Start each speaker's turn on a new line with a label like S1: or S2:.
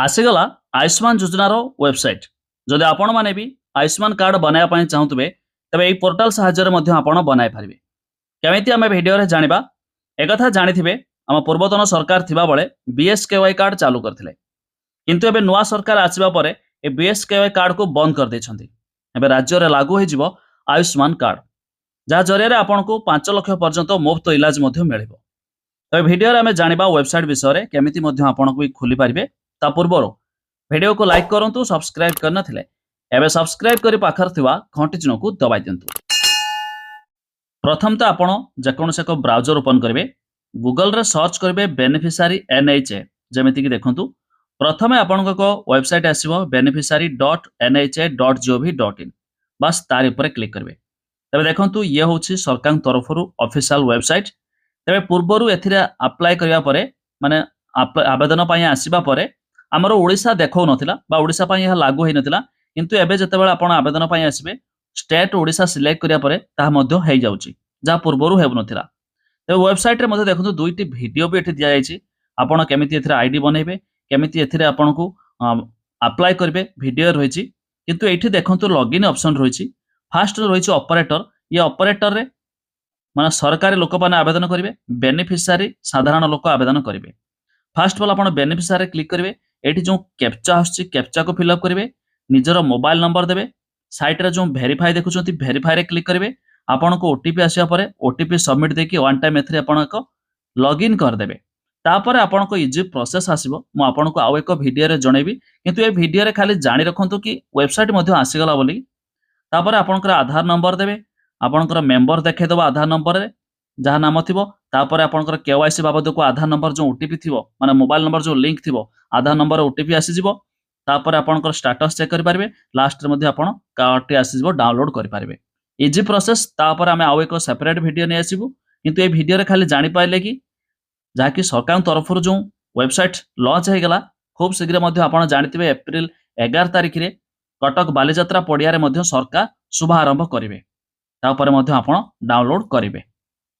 S1: आसीगला आयुष्मान योजनार वेबसाइट जदि आपण माने भी आयुष्मान कार्ड बनाया पाई चाहूतबे तबे एई पोर्टल सहायता मध्ये आपण बनाई पारिबे। केमिति आमे वीडियो रे जानिबा एकथा जानिथिबे हम पूर्वतन सरकार थिबा बळे बीएसकेवाई कार्ड चालू करथिले किंतु एबे नुवा सरकार आसीबा परे ए बीएसकेवाई कार्ड को बंद कर दैछन्ती। एबे राज्य रे लागू होई जिवो आयुष्मान कार्ड जा जरिया रे आपण को 5 लाख पर्यंत मुफ्त इलाज मध्ये मिलिबो। तो वीडियो रे आमे जानिबा वेबसाइट विषय रे केमिति मध्ये आपण को खुली पारिबे। ता पूर्वरो वीडियो को लाइक करंतु सब्सक्राइब करना थिले एबे सब्सक्राइब करी पाखर थिबा घंटी चिन्ह को दबाई दियंतु। प्रथम तो आपण जेकोनसे को ब्राउजर ओपन करिवे गूगल रे सर्च करिवे बेनिफिशियरी एनएचए जेमिति कि देखंतु प्रथमे आपण को वेबसाइट आसीबो beneficiary.nha.gov.in बस तार ऊपर क्लिक करिवे। तबे देखंतु ये होछि सरकार तरफरु ऑफिशियल वेबसाइट। तबे पूर्वरु एथिरे अप्लाई करिया परे माने आवेदन पई आसीबा परे हमरो ओडिसा देखौ नथिला बा ओडिसा पई यह लागू हेइ नथिला किंतु एबे जतेबेला आपण आवेदन पई आसीबे स्टेट ओडिसा सिलेक्ट करिया परे ता मध्य हेइ जाउची जा पूर्वरु हेउ नथिला। ते वेबसाइट रे मध्य देखंतु दुईटी वीडियो भी एठी दिया जायछि आपण केमिति एथिरे आईडी बनेबे केमिति एथिरे आपण को अप्लाई करबे वीडियो रहिछि किंतु एठी देखंतु लॉगिन ऑप्शन रहिछि। फास्ट रहिछि ऑपरेटर ये ऑपरेटर रे माने सरकारी लोक माने आवेदन करिवे बेनिफिशियरी साधारण लोक आवेदन करिवे। फास्ट वाला आपण बेनिफिशियरी क्लिक करिवे एठी जो कैप्चा आछि कैप्चा को फिल अप करिवे निजर मोबाइल नंबर देबे साइट रे जो वेरीफाई देखुचंती वेरीफाई रे क्लिक करिवे आपण को ओटीपी आसिया परे ओटीपी सबमिट देकी वन टाइम एथरे आपण को लॉगिन कर देबे। तापर आपण को इजी प्रोसेस आसीबो मु आपण को आउ एक वीडियो रे जणेबी किंतु ए वीडियो रे खाली जानि रखंतु कि वेबसाइट मध्ये आसी गला बोली। तापर आपण को आधार नंबर देबे आपण को मेंबर देखे दबो आधार नंबर रे जहा नाम थिबो तापर आपण को केवाईसी बाबद को आधार नंबर जो ओटीपी थिबो माने मोबाइल नंबर जो लिंक थिबो आधार नंबर ओटीपी आसी जिवो। तापर आपण को स्टेटस चेक करि पारबे लास्ट रे मध्ये आपण कार्ड आसी जिवो डाउनलोड करि पारबे इजी प्रोसेस। तापर आमे आउ एक सेपरेट वीडियो नै आसीबो किंतु ए वीडियो रे खाली जानि पाइले कि जाकि सरकार तरफ जो वेबसाइट लॉन्च हो गला खूब शीघ्र मध्ये आपण जानिथिबे एप्रिल 11 तारिख रे कटक बालीजात्रा पड़िया रे मध्ये सरकार शुभारंभ करिवे ता ऊपर मध्ये आपण डाउनलोड करिवे।